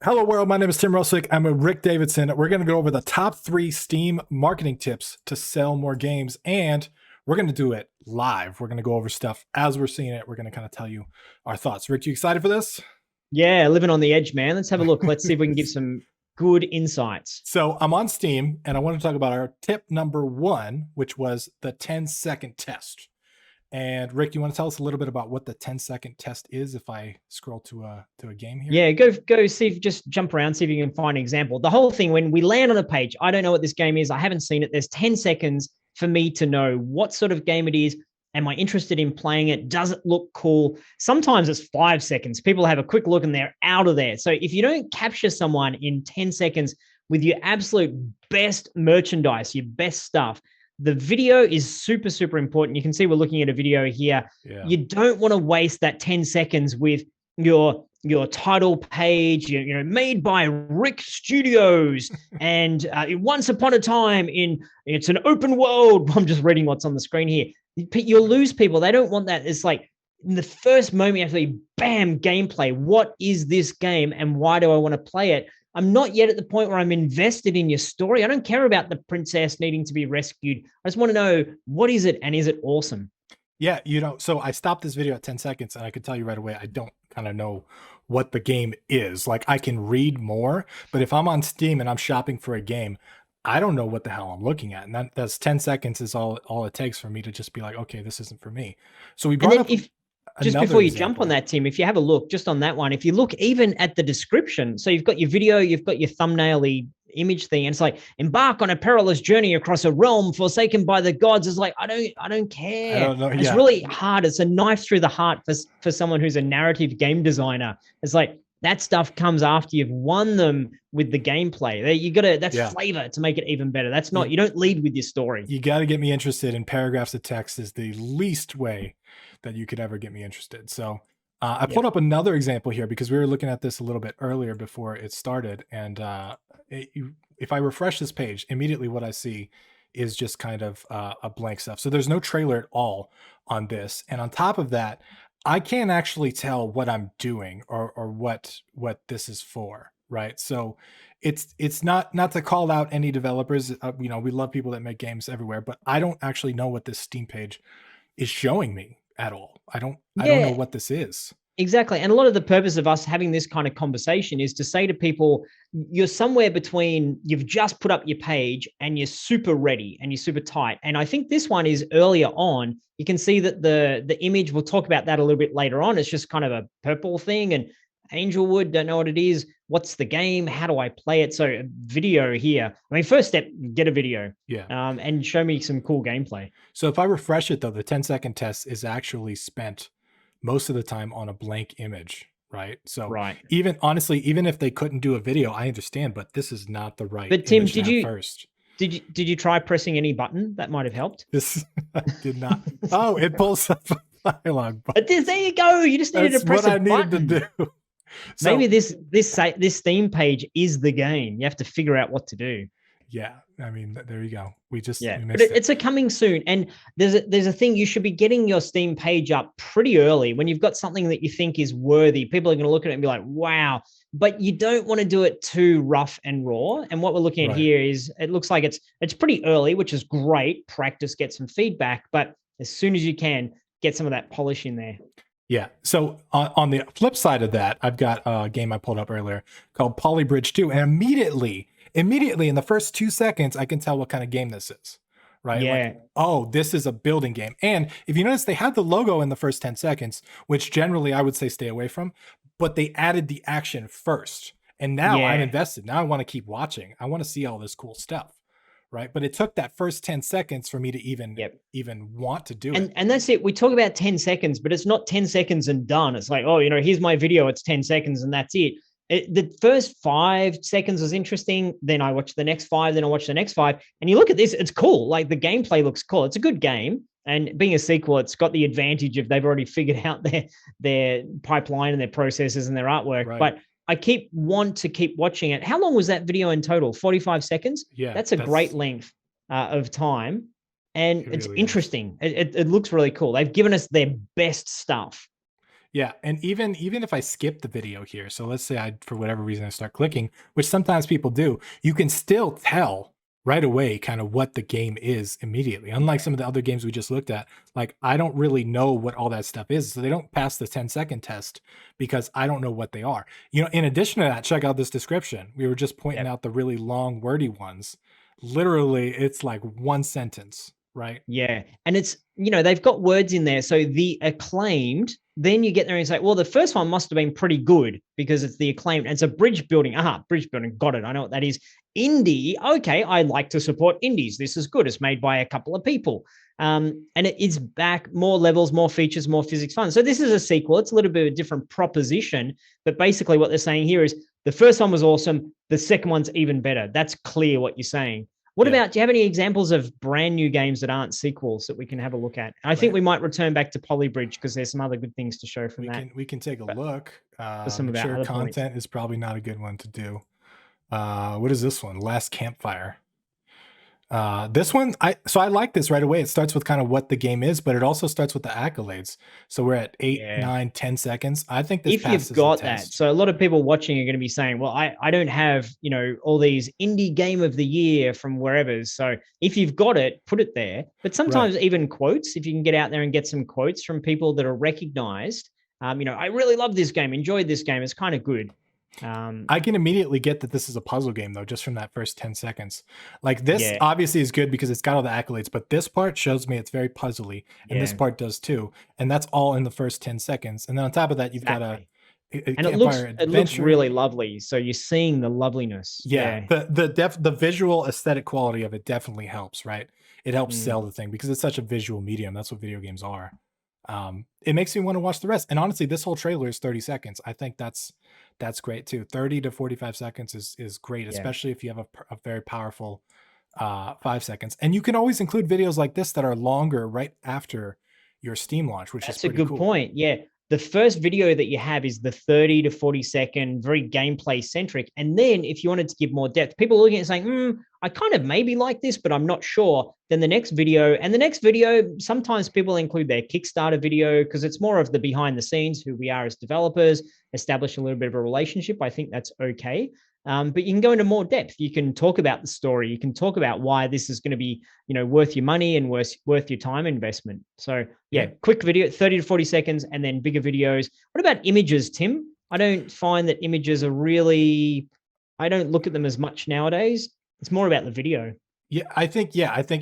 Hello world, my name is Tim Ruswick. I'm with Rick Davidson. We're going to go over the top 3 Steam marketing tips to sell more games, and we're going to do it live. We're going to go over stuff as we're seeing it. We're going to kind of tell you our thoughts. Rick, you excited for this? Yeah, living on the edge, man. Let's have a look. Let's see if we can give some good insights. So I'm on Steam, and I want to talk about our tip number 1, which was the 10-second test. And Rick, you want to tell us a little bit about what the 10-second test is if I scroll to a game here? Yeah, go see, just jump around, see if you can find an example. The whole thing, when we land on a page, I don't know what this game is. I haven't seen it. There's 10 seconds for me to know what sort of game it is. Am I interested in playing it? Does it look cool? Sometimes it's 5 seconds. People have a quick look and they're out of there. So if you don't capture someone in 10 seconds with your absolute best merchandise, your best stuff, the video is super, super important. You can see we're looking at a video here. Yeah. You don't want to waste that 10 seconds with your title page, made by Rick Studios. And once upon a time it's an open world. I'm just reading what's on the screen here. You'll lose people. They don't want that. It's like in the first moment, you have to be, bam, gameplay. What is this game and why do I want to play it? I'm not yet at the point where I'm invested in your story. I don't care about the princess needing to be rescued. I just want to know, what is it and is it awesome? Yeah, so I stopped this video at 10 seconds and I can tell you right away, I don't kind of know what the game is. Like, I can read more, but if I'm on Steam and I'm shopping for a game, I don't know what the hell I'm looking at. And that's 10 seconds is all it takes for me to just be like, okay, this isn't for me. So we brought up just before you jump on that, Tim, if you have a look just on that one, if you look even at the description, so you've got your video, you've got your thumbnail-y image thing, and it's like, embark on a perilous journey across a realm forsaken by the gods. It's like, I don't care. I don't know. It's really hard. It's a knife through the heart for someone who's a narrative game designer. It's like, that stuff comes after you've won them with the gameplay. That's flavor to make it even better. That's not, you don't lead with your story. You got to get me interested in paragraphs of text is the least way that you could ever get me interested. So I pulled up another example here because we were looking at this a little bit earlier before it started. And if I refresh this page, immediately what I see is just kind of a blank stuff. So there's no trailer at all on this. And on top of that, I can't actually tell what I'm doing or what this is for, right? So it's not to call out any developers. We love people that make games everywhere, but I don't actually know what this Steam page is showing me at all. I don't know what this is. Exactly. And a lot of the purpose of us having this kind of conversation is to say to people, you're somewhere between, you've just put up your page and you're super ready and you're super tight. And I think this one is earlier on. You can see that the image, we'll talk about that a little bit later on. It's just kind of a purple thing, and Angelwood, don't know what it is. What's the game? How do I play it? So video here. I mean, first step, get a video. Yeah. And show me some cool gameplay. So if I refresh it though, the 10-second test is actually spent most of the time on a blank image, right? So even if they couldn't do a video, I understand, but this is not the right. But Tim, did you try pressing any button that might have helped? This I did not. Oh, it pulls up a dialogue button. There you go. You just needed to press a button. That's what I needed to do. So, maybe this theme page is the game. You have to figure out what to do. Yeah, I mean, there you go. We missed it's a coming soon, and there's a thing. You should be getting your Steam page up pretty early when you've got something that you think is worthy. People are going to look at it and be like, "Wow!" But you don't want to do it too rough and raw. And what we're looking at here is, it looks like it's pretty early, which is great. Practice, get some feedback, but as soon as you can, get some of that polish in there. Yeah. So on the flip side of that, I've got a game I pulled up earlier called Polybridge 2, and immediately in the first 2 seconds, I can tell what kind of game this is, right? Yeah. Like, oh, this is a building game. And if you notice, they had the logo in the first 10 seconds, which generally I would say stay away from, but they added the action first. And now I'm invested. Now I want to keep watching. I want to see all this cool stuff. Right. But it took that first 10 seconds for me to even want to do it. And that's it. We talk about 10 seconds, but it's not 10 seconds and done. It's like, oh, here's my video. It's 10 seconds and that's it. The first 5 seconds was interesting. Then I watched the next 5. Then I watched the next 5. And you look at this, it's cool. Like, the gameplay looks cool. It's a good game. And being a sequel, it's got the advantage of they've already figured out their pipeline and their processes and their artwork. Right. But I want to keep watching it. How long was that video in total? 45 seconds? Yeah. That's a great length of time. And it's interesting. It looks really cool. They've given us their best stuff. Yeah, and even if I skip the video here, so let's say I, for whatever reason, I start clicking, which sometimes people do, you can still tell right away kind of what the game is immediately. Unlike some of the other games we just looked at, like I don't really know what all that stuff is, so they don't pass the 10-second test because I don't know what they are. You know, in addition to that, check out this description. We were just pointing Yep. out the really long, wordy ones. Literally, it's like one sentence, right? Yeah. And it's, they've got words in there. So the acclaimed, then you get there and you say, well, the first one must have been pretty good because it's the acclaimed. And it's a bridge building. Aha, bridge building. Got it. I know what that is. Indie. Okay. I like to support indies. This is good. It's made by a couple of people. And it's back, more levels, more features, more physics fun. So this is a sequel. It's a little bit of a different proposition. But basically what they're saying here is the first one was awesome. The second one's even better. That's clear what you're saying. What about, do you have any examples of brand new games that aren't sequels that we can have a look at? I think we might return back to Polybridge because there's some other good things to show from that. We can take a look. For some of our Mature other content points. is probably not a good one to do. What is this one? Last Campfire. This one, I like this right away. It starts with kind of what the game is, but it also starts with the accolades. So we're at 8, 9, 10 seconds. I think this if you've got that. So a lot of people watching are going to be saying, well, I don't have, all these indie game of the year from wherever. So if you've got it, put it there. But sometimes even quotes, if you can get out there and get some quotes from people that are recognized, I really love this game, enjoyed this game. It's kind of good. I can immediately get that this is a puzzle game though, just from that first 10 seconds. Like this obviously is good because it's got all the accolades, but this part shows me it's very puzzly, and this part does too. And that's all in the first 10 seconds. And then on top of that, you've got and it looks really lovely. So you're seeing the loveliness. The visual aesthetic quality of it definitely helps, right? It helps sell the thing because it's such a visual medium. That's what video games are. It makes me want to watch the rest. And honestly, this whole trailer is 30 seconds. I think that's great too. 30 to 45 seconds is great, especially if you have a very powerful 5 seconds. And you can always include videos like this that are longer right after your Steam launch, which is pretty cool. That's a good point. Yeah. The first video that you have is the 30 to 40 second, very gameplay centric. And then if you wanted to give more depth, people are looking at saying, I kind of maybe like this, but I'm not sure. Then the next video, sometimes people include their Kickstarter video because it's more of the behind the scenes, who we are as developers, establish a little bit of a relationship. I think that's okay. But you can go into more depth. You can talk about the story. You can talk about why this is going to be, worth your money and worth your time investment. So quick video, 30 to 40 seconds, and then bigger videos. What about images, Tim? I don't find that images are really, I don't look at them as much nowadays. It's more about the video. I think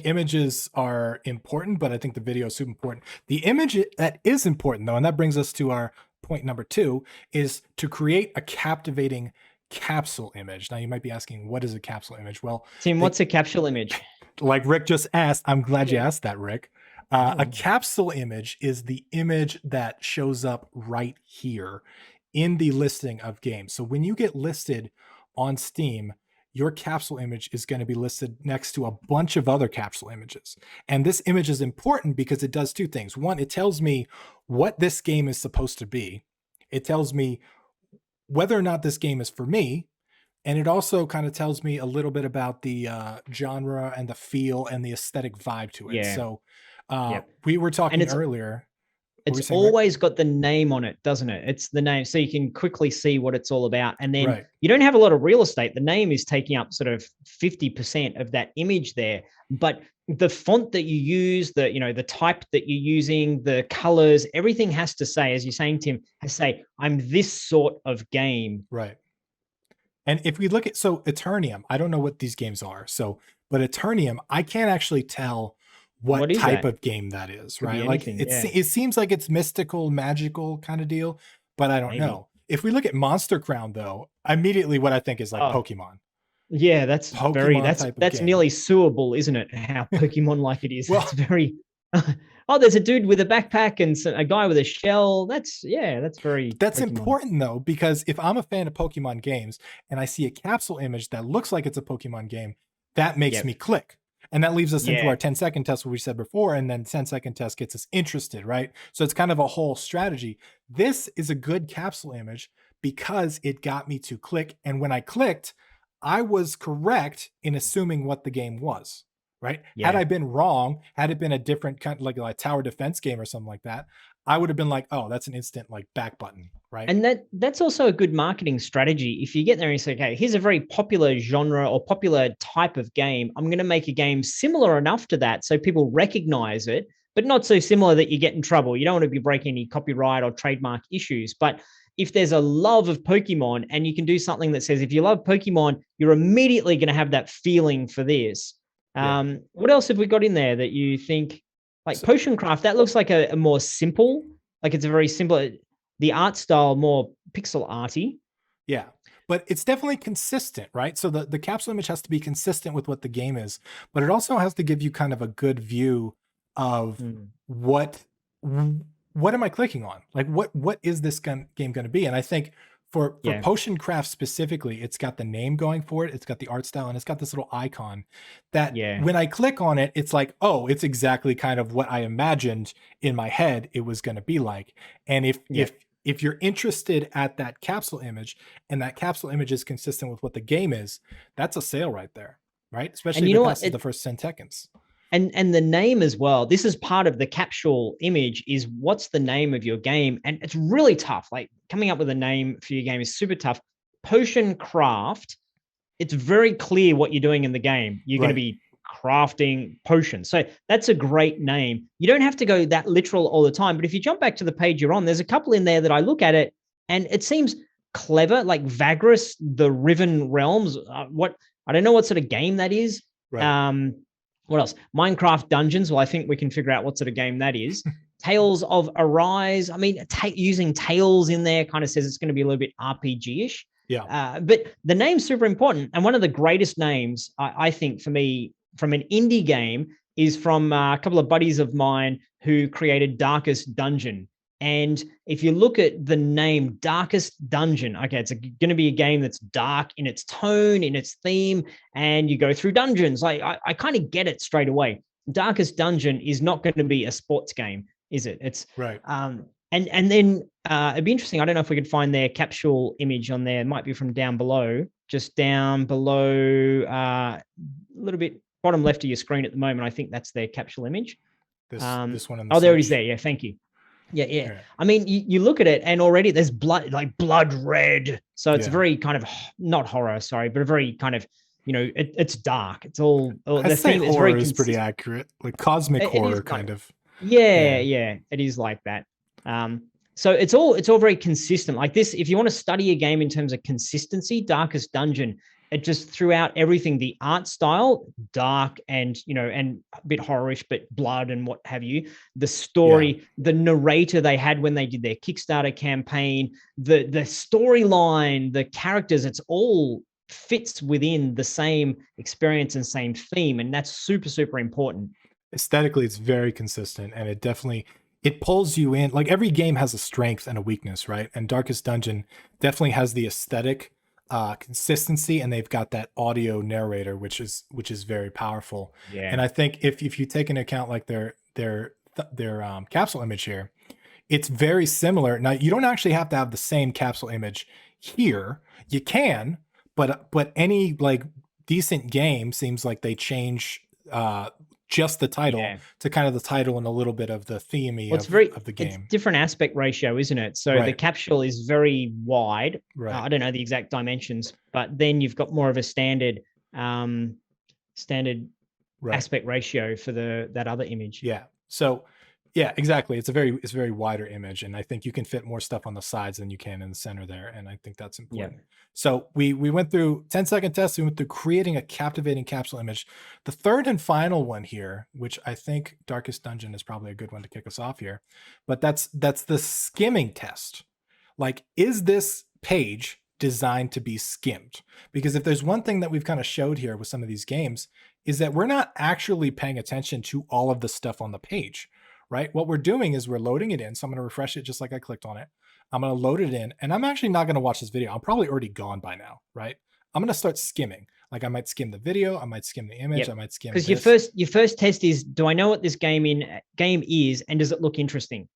images are important, but I think the video is super important. The image that is important though, and that brings us to our point number 2, is to create a captivating capsule image. Now you might be asking, what is a capsule image? Well, Tim, what's a capsule image? Like Rick just asked, I'm glad you asked that, Rick. A capsule image is the image that shows up right here in the listing of games. So when you get listed on Steam, your capsule image is going to be listed next to a bunch of other capsule images. And this image is important because it does 2 things. One, it tells me what this game is supposed to be. It tells me whether or not this game is for me. And it also kind of tells me a little bit about the genre and the feel and the aesthetic vibe to it. So we were talking earlier. It's always got the name on it, doesn't it? It's the name. So you can quickly see what it's all about. And then you don't have a lot of real estate. The name is taking up sort of 50% of that image there. But the font that you use, the type that you're using, the colors, everything has to say, as you're saying, Tim, has to say, I'm this sort of game. Right. And if we look at, so Eternium, I don't know what these games are. So, but Eternium, I can't actually tell what type of game that is, right? Like it seems like it's mystical, magical kind of deal, but I don't know. If we look at Monster Crown though, immediately what I think is like Pokemon. Yeah, that's nearly suable, isn't it? How Pokemon like it is. It's very there's a dude with a backpack and a guy with a shell. That's very Pokemon. Important though, because if I'm a fan of Pokemon games and I see a capsule image that looks like it's a Pokemon game, that makes me click. And that leaves us into our 10-second test, what we said before, and then 10-second test gets us interested, right? So it's kind of a whole strategy. This is a good capsule image because it got me to click. And when I clicked, I was correct in assuming what the game was, right? Had I been wrong, had it been a different kind, like a tower defense game or something like that, I would have been like, oh, that's an instant like back button, right? And that's also a good marketing strategy. If you get there and you say, okay, here's a very popular genre or popular type of game, I'm going to make a game similar enough to that so people recognize it, but not so similar that you get in trouble. You don't want to be breaking any copyright or trademark issues. But if there's a love of Pokemon and you can do something that says, if you love Pokemon, you're immediately going to have that feeling for this. Yeah. What else have we got in there that you think, like So, Potion Craft? That looks like a more simple, like it's a very simple, the art style more pixel arty. yeah. But it's definitely consistent, right? So the capsule image has to be consistent with what the game is, but it also has to give you kind of a good view of what am I clicking on? Like what is this game going to be? And I think for Potion Craft specifically, it's got the name going for it, it's got the art style, and it's got this little icon that when I click on it, it's like, oh, it's exactly kind of what I imagined in my head it was going to be like. And if you're interested at that capsule image and that capsule image is consistent with what the game is, that's a sale right there, right? Especially if it passes the first 10 seconds. And the name as well. This is part of the capsule image, is what's the name of your game. And it's really tough. Like coming up with a name for your game is super tough. Potion Craft, it's very clear what you're doing in the game. You're going to be crafting potions. So that's a great name. You don't have to go that literal all the time. But if you jump back to the page you're on, there's a couple in there that I look at it and it seems clever, like Vagris, the Riven Realms. I don't know what sort of game that is. Right. What else? Minecraft Dungeons. Well, I think we can figure out what sort of game that is. Tales of Arise. I mean, using Tales in there kind of says it's going to be a little bit RPG-ish. Yeah. But the name's super important. And one of the greatest names, I think, for me, from an indie game is from a couple of buddies of mine who created Darkest Dungeon. And if you look at the name Darkest Dungeon, okay, it's going to be a game that's dark in its tone, in its theme, and you go through dungeons. Like I kind of get it straight away. Darkest Dungeon is not going to be a sports game, is it? It's right. And then it'd be interesting. I don't know if we could find their capsule image on there. It might be from down below, just down below, a little bit bottom left of your screen at the moment. I think that's their capsule image. This one. Oh, there it is. There. Yeah, thank you. Yeah. Right. I mean, you look at it and already there's blood, like blood red. So it's very kind of not horror, sorry, but a very kind of, it's dark. It's all the theme is very pretty accurate, like cosmic horror kind of. Yeah, it is like that. So it's all very consistent. Like this, if you want to study a game in terms of consistency, Darkest Dungeon, it just throughout everything, the art style, dark and, and a bit horrorish, but blood and what have you. The story, the narrator they had when they did their Kickstarter campaign, the storyline, the characters, it's all fits within the same experience and same theme. And that's super, super important. Aesthetically, it's very consistent, and it pulls you in. Like every game has a strength and a weakness, right? And Darkest Dungeon definitely has the aesthetic consistency, and they've got that audio narrator, which is very powerful. Yeah. And I think if you take into account like their capsule image here, it's very similar. Now you don't actually have to have the same capsule image here. You can, but any like decent game seems like they change just the title to kind of the title and a little bit of the theme of the game. It's different aspect ratio, isn't it? So the capsule is very wide. Right. I don't know the exact dimensions, but then you've got more of a standard aspect ratio for that other image. Yeah. So yeah, exactly. It's a very wider image, and I think you can fit more stuff on the sides than you can in the center there, and I think that's important. Yeah. So we went through 10-second tests. We went through creating a captivating capsule image. The third and final one here, which I think Darkest Dungeon is probably a good one to kick us off here, but that's the skimming test. Like, is this page designed to be skimmed? Because if there's one thing that we've kind of showed here with some of these games is that we're not actually paying attention to all of the stuff on the page. Right? What we're doing is we're loading it in. So I'm going to refresh it just like I clicked on it. I'm going to load it in, and I'm actually not going to watch this video. I'm probably already gone by now, right? I'm going to start skimming. Like I might skim the video, I might skim the image, I might skim because your first test is, do I know what this game is, and does it look interesting?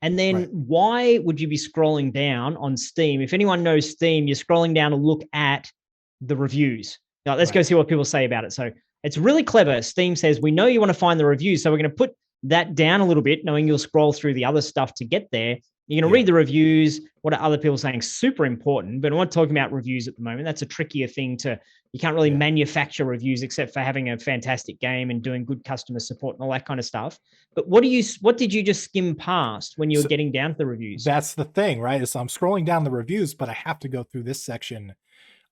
And then why would you be scrolling down on Steam? If anyone knows Steam, you're scrolling down to look at the reviews. Now let's go see what people say about it. So it's really clever. Steam says, we know you want to find the reviews, so we're going to put that down a little bit, knowing you'll scroll through the other stuff to get there. You're going to Yeah. read the reviews. What are other people saying? Super important. But I'm not talking about reviews at the moment. That's a trickier thing to, you can't really manufacture reviews except for having a fantastic game and doing good customer support and all that kind of stuff. But what did you just skim past when you were getting down to the reviews? That's the thing, right? So I'm scrolling down the reviews, but I have to go through this section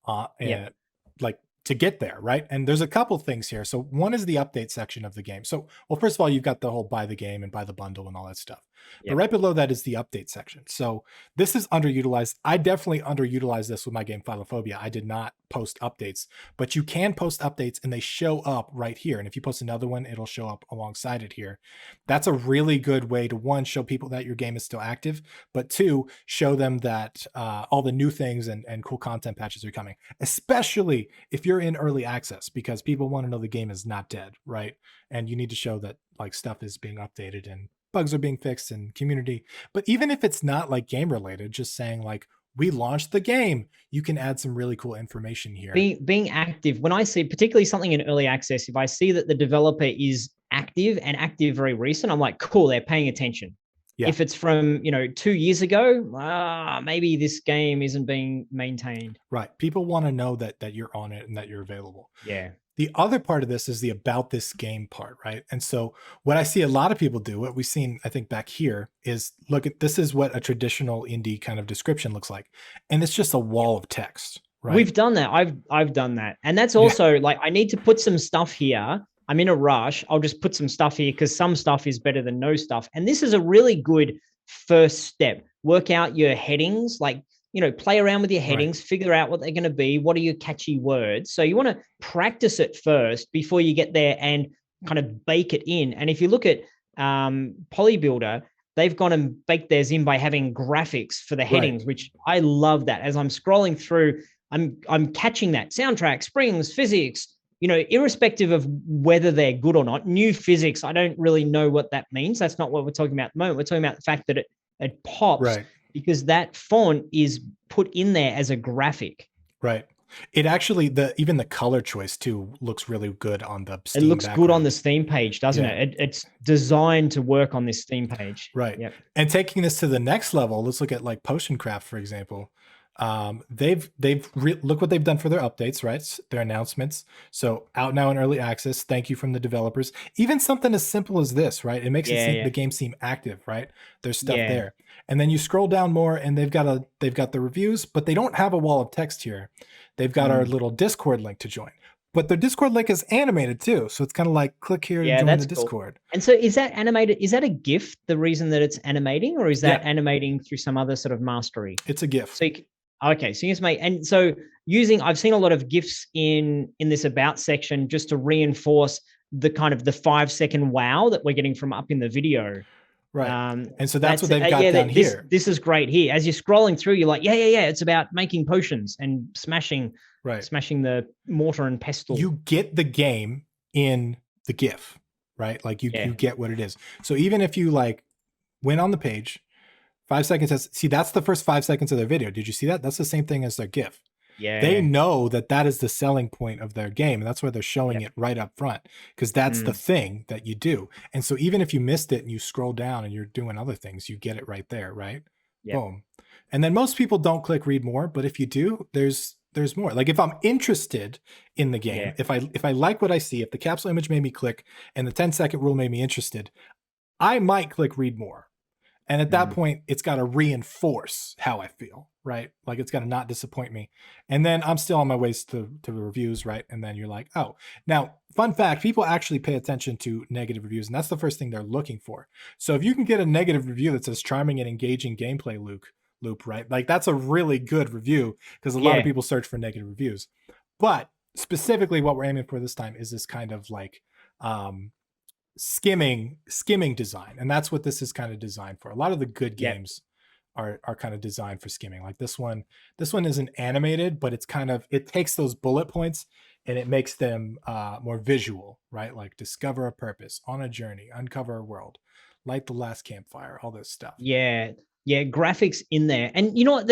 like to get there, right? And there's a couple things here. So one is the update section of the game. So, well, first of all, you've got the whole buy the game and buy the bundle and all that stuff. But right below that is the update section. So this is underutilized. I definitely underutilized this with my game Philophobia. I did not post updates, but you can post updates and they show up right here. And if you post another one, it'll show up alongside it here. That's a really good way to, one, show people that your game is still active, but two, show them that all the new things and cool content patches are coming, especially if you're in early access, because people want to know the game is not dead, right? And you need to show that like stuff is being updated and bugs are being fixed and community. But even if it's not like game related, just saying like, we launched the game, you can add some really cool information here. Being active, when I see particularly something in early access, if I see that the developer is active and active very recent, I'm like, cool, they're paying attention. Yeah. If it's from 2 years ago, maybe this game isn't being maintained. Right. People want to know that you're on it and that you're available. Yeah. The other part of this is the about this game part, right? And so what I see a lot of people do, what we've seen, I think back here, is look at, this is what a traditional indie kind of description looks like. And it's just a wall of text, right? We've done that. I've done that. And that's also like, I need to put some stuff here. I'm in a rush. I'll just put some stuff here because some stuff is better than no stuff. And this is a really good first step. Work out your headings, like, play around with your headings, figure out what they're going to be. What are your catchy words? So you want to practice it first before you get there and kind of bake it in. And if you look at Polybuilder, they've gone and baked theirs in by having graphics for the headings, which I love that. As I'm scrolling through, I'm catching that soundtrack, springs, physics, irrespective of whether they're good or not. New physics, I don't really know what that means. That's not what we're talking about at the moment. We're talking about the fact that it pops because that font is put in there as a graphic. Right. It actually, even the color choice too looks really good on the Steam It looks background. good on the Steam page, doesn't it? It's designed to work on this Steam page. Right. Yep. And taking this to the next level, let's look at like Potion Craft, for example. Look what they've done for their updates, right? Their announcements. So out now in early access. Thank you from the developers. Even something as simple as this, right? It makes the game seem active, right? There's stuff there. And then you scroll down more and they've got the reviews, but they don't have a wall of text here. They've got our little Discord link to join. But their Discord link is animated too. So it's kind of like click here to join the Discord. Cool. And so is that animated? Is that a GIF, the reason that it's animating, or is that animating through some other sort of mastery? It's a GIF. So okay, so you just make, and so I've seen a lot of GIFs in this about section just to reinforce the kind of the 5-second wow that we're getting from up in the video. Right. And so that's what they've got down here. This is great here. As you're scrolling through, you're like, yeah. It's about making potions and smashing the mortar and pestle. You get the game in the GIF, right? Like you get what it is. So even if you like went on the page, 5 seconds, see, that's the first 5 seconds of their video. Did you see that? That's the same thing as their GIF. Yeah. They know that is the selling point of their game. And that's why they're showing it right up front, because that's the thing that you do. And so even if you missed it and you scroll down and you're doing other things, you get it right there, right? Yep. Boom. And then most people don't click read more, but if you do, there's more. Like if I'm interested in the game, if I like what I see, if the capsule image made me click and the 10-second rule made me interested, I might click read more. And at that point, it's got to reinforce how I feel, right? Like it's got to not disappoint me. And then I'm still on my ways to reviews, right? And then you're like, oh, now, fun fact, people actually pay attention to negative reviews. And that's the first thing they're looking for. So if you can get a negative review that says charming and engaging gameplay loop, right? Like that's a really good review because a lot of people search for negative reviews. But specifically what we're aiming for this time is this kind of like, skimming design, and that's what this is kind of designed for. A lot of the good games are kind of designed for skimming. Like this one isn't animated, but it's kind of, it takes those bullet points and it makes them more visual, right? Like discover a purpose, on a journey, uncover a world, light the last campfire, all this stuff. Yeah, Yeah, graphics in there. And you know what?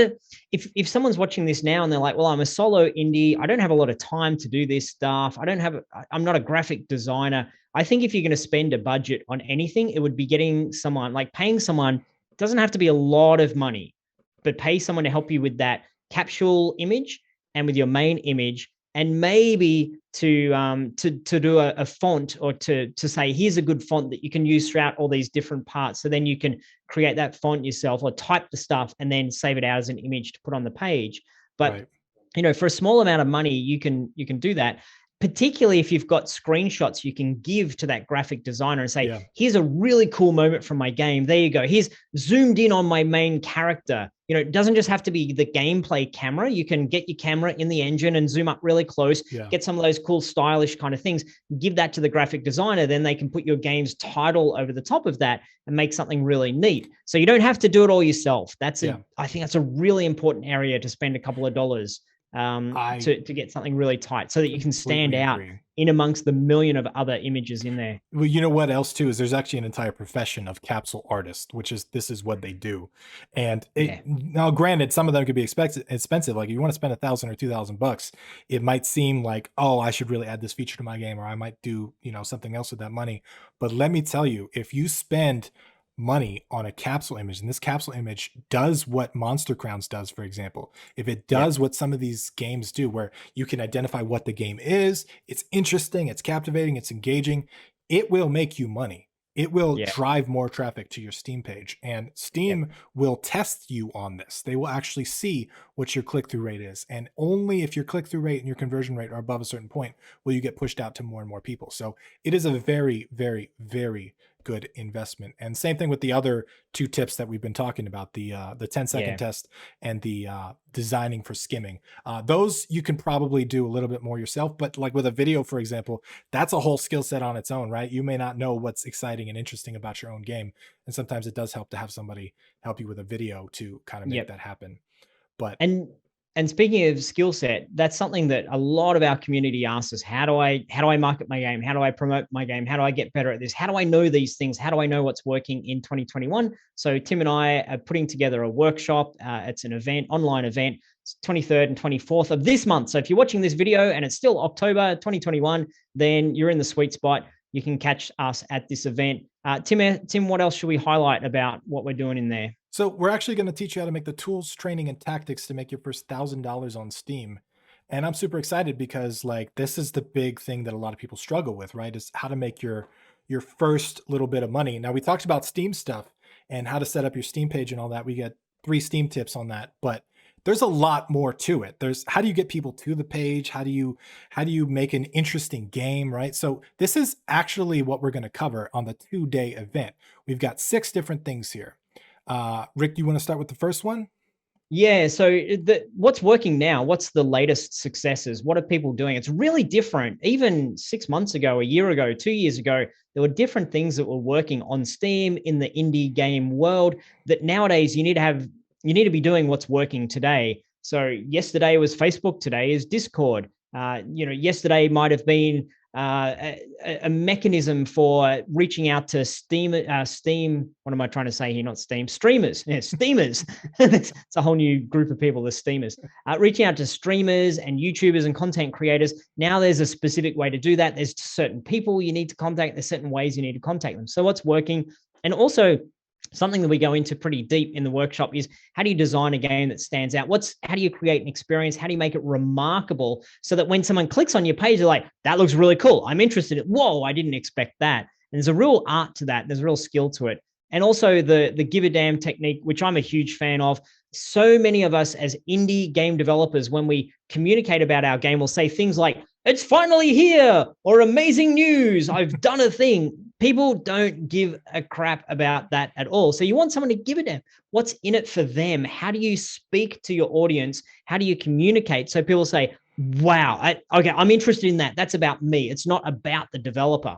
If someone's watching this now and they're like, well, I'm a solo indie, I don't have a lot of time to do this stuff. I'm not a graphic designer. I think if you're going to spend a budget on anything, it would be getting someone, like paying someone. It doesn't have to be a lot of money, but pay someone to help you with that capsule image and with your main image, and maybe to do a font, or to say, here's a good font that you can use throughout all these different parts. So then you can create that font yourself, or type the stuff and then save it out as an image to put on the page. But Right. for a small amount of money, you can do that. Particularly if you've got screenshots you can give to that graphic designer and say, Yeah. here's a really cool moment from my game. There you go. Here's zoomed in on my main character. It doesn't just have to be the gameplay camera. You can get your camera in the engine and zoom up really close, Yeah. get some of those cool, stylish kind of things, give that to the graphic designer. Then they can put your game's title over the top of that and make something really neat. So you don't have to do it all yourself. I think that's a really important area to spend a couple of dollars to get something really tight, so that you can stand out agree. in amongst the million of other images in there. Well, you know what else too is there's actually an entire profession of capsule artists, which is this is what they do. And now, granted, some of them could be expensive. Like if you want to spend $1,000 or $2,000, it might seem like, oh, I should really add this feature to my game, or I might do something else with that money. But let me tell you, if you spend money on a capsule image, and this capsule image does what Monster Crowns does, for example, if it does what some of these games do, where you can identify what the game is, it's interesting, it's captivating, it's engaging, it will make you money. It will drive more traffic to your Steam page, and Steam will test you on this. They will actually see what your click-through rate is, and only if your click-through rate and your conversion rate are above a certain point will you get pushed out to more and more people. So it is a very, very, very good investment. And same thing with the other two tips that we've been talking about, the 10-second test and the designing for skimming. Those you can probably do a little bit more yourself, but like with a video, for example, that's a whole skill set on its own, right? You may not know what's exciting and interesting about your own game, and sometimes it does help to have somebody help you with a video to kind of make that happen. But and speaking of skill set, that's something that a lot of our community asks us: how do I market my game? How do I promote my game? How do I get better at this? How do I know these things? How do I know what's working in 2021? So Tim and I are putting together a workshop. It's an event, online event. It's 23rd and 24th of this month. So if you're watching this video and it's still October 2021, then you're in the sweet spot. You can catch us at this event. Tim, what else should we highlight about what we're doing in there? So we're actually going to teach you how to make the tools, training, and tactics to make your first $1,000 on Steam. And I'm super excited because like this is the big thing that a lot of people struggle with, right? Is how to make your first little bit of money. Now we talked about Steam stuff and how to set up your Steam page and all that. We get 3 Steam tips on that, but there's a lot more to it. There's how do you get people to the page? How do you make an interesting game, right? So this is actually what we're going to cover on the 2-day event. We've got 6 different things here. Rick, do you want to start with the first one? Yeah. So what's working now? What's the latest successes? What are people doing? It's really different. Even 6 months ago, a year ago, 2 years ago, there were different things that were working on Steam in the indie game world that nowadays you need to be doing what's working today. So yesterday was Facebook. Today is Discord. Yesterday might have been a mechanism for reaching out to Steam. What am I trying to say here? Not Steam, streamers. Yeah, steamers. It's a whole new group of people, the steamers. Reaching out to streamers and YouTubers and content creators. Now there's a specific way to do that. There's certain people you need to contact. There's certain ways you need to contact them. So what's working? And also, something that we go into pretty deep in the workshop is how do you design a game that stands out? How do you create an experience? How do you make it remarkable so that when someone clicks on your page, they're like, that looks really cool. I'm interested in, whoa, I didn't expect that. And there's a real art to that. There's a real skill to it. And also the give a damn technique, which I'm a huge fan of. So many of us as indie game developers, when we communicate about our game, will say things like, it's finally here, or amazing news, I've done a thing. People don't give a crap about that at all. So you want someone to give a damn. What's in it for them? How do you speak to your audience? How do you communicate? So people say, wow, okay, I'm interested in that. That's about me. It's not about the developer.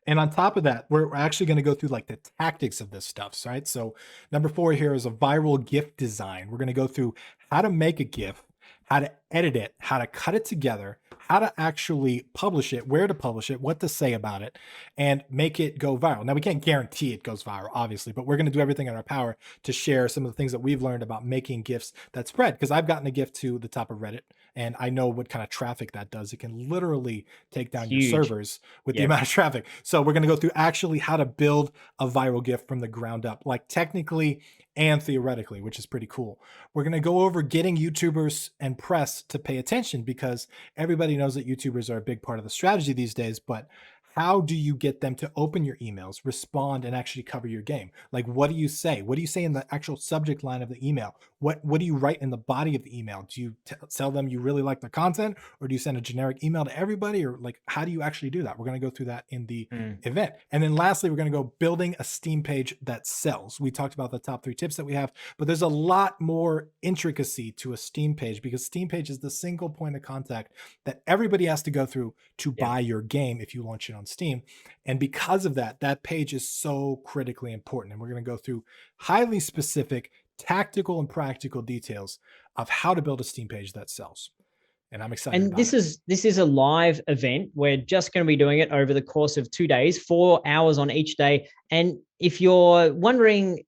And on top of that, we're actually going to go through like the tactics of this stuff, right? So number 4 here is a viral GIF design. We're going to go through how to make a GIF, how to edit it, how to cut it together, how to actually publish it, where to publish it, what to say about it, and make it go viral. Now, we can't guarantee it goes viral, obviously, but we're going to do everything in our power to share some of the things that we've learned about making GIFs that spread. Because I've gotten a GIF to the top of Reddit, and I know what kind of traffic that does. It can literally take down your Huge. servers with the amount of traffic. So we're going to go through actually how to build a viral GIF from the ground up, like technically and theoretically, which is pretty cool. We're going to go over getting YouTubers and press to pay attention, because everybody knows that YouTubers are a big part of the strategy these days, but how do you get them to open your emails, respond, and actually cover your game? Like, what do you say? What do you say in the actual subject line of the email? What do you write in the body of the email? Do you tell them you really like the content, or do you send a generic email to everybody? Or like, how do you actually do that? We're going to go through that in the event. And then lastly, we're going to go building a Steam page that sells. We talked about the top 3 tips that we have, but there's a lot more intricacy to a Steam page, because Steam page is the single point of contact that everybody has to go through to buy your game if you launch it on Steam. And because of that, that page is so critically important. And we're going to go through highly specific tactical and practical details of how to build a Steam page that sells. And I'm excited And about it. This is a live event. We're just going to be doing it over the course of 2 days, 4 hours on each day. And if you're wondering,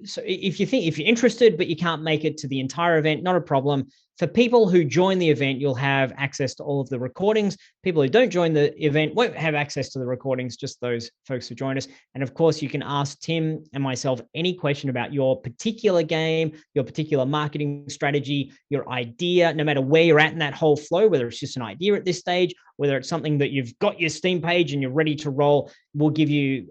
so if you're interested, but you can't make it to the entire event, not a problem. For people who join the event, you'll have access to all of the recordings. People who don't join the event won't have access to the recordings, just those folks who join us. And of course, you can ask Tim and myself any question about your particular game, your particular marketing strategy, your idea, no matter where you're at in that whole flow, whether it's just an idea at this stage, whether it's something that you've got your Steam page and you're ready to roll. We'll give you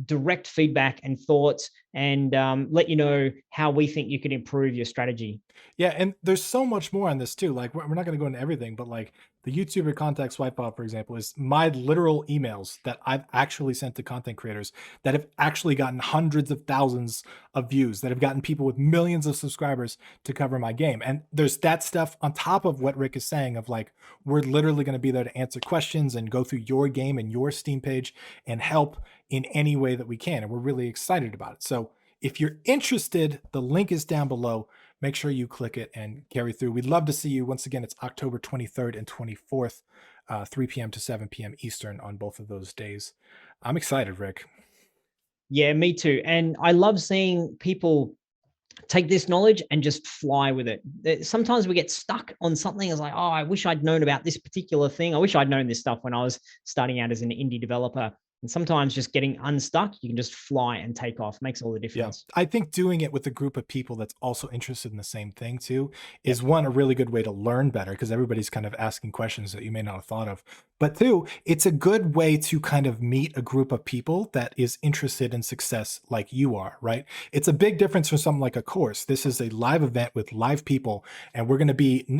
direct feedback and thoughts, and let you know how we think you can improve your strategy. Yeah, and there's so much more on this too. Like, we're not going to go into everything, but like the YouTuber contact swipe up, for example, is my literal emails that I've actually sent to content creators that have actually gotten hundreds of thousands of views, that have gotten people with millions of subscribers to cover my game. And there's that stuff on top of what Rick is saying of like, we're literally going to be there to answer questions and go through your game and your Steam page and help in any way that we can. And we're really excited about it. So if you're interested, the link is down below. Make sure you click it and carry through. We'd love to see you. Once again, it's October 23rd and 24th, 3 p.m. to 7 p.m. Eastern on both of those days. I'm excited, Rick. Yeah, me too. And I love seeing people take this knowledge and just fly with it. Sometimes we get stuck on something. It's like, oh, I wish I'd known about this particular thing. I wish I'd known this stuff when I was starting out as an indie developer. And sometimes just getting unstuck, you can just fly and take off. Makes all the difference. Yeah. I think doing it with a group of people that's also interested in the same thing too is one, a really good way to learn better, because everybody's kind of asking questions that you may not have thought of. But two, it's a good way to kind of meet a group of people that is interested in success like you are, right? It's a big difference from something like a course. This is a live event with live people, and we're going to be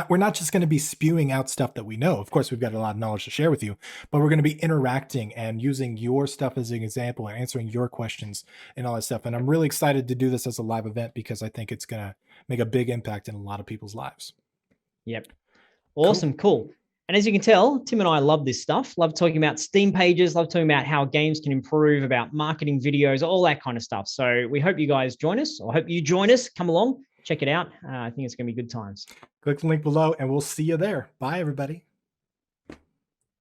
we're not just going to be spewing out stuff that we know. Of course, we've got a lot of knowledge to share with you, but we're going to be interacting and using your stuff as an example and answering your questions and all that stuff. And I'm really excited to do this as a live event, because I think it's going to make a big impact in a lot of people's lives. Yep. Awesome. Cool. And as you can tell, Tim and I love this stuff. Love talking about Steam pages, love talking about how games can improve, about marketing videos, all that kind of stuff. So we hope you guys join us, or hope you join us. Come along, check it out. I think it's going to be good times. Click the link below and we'll see you there. Bye, everybody.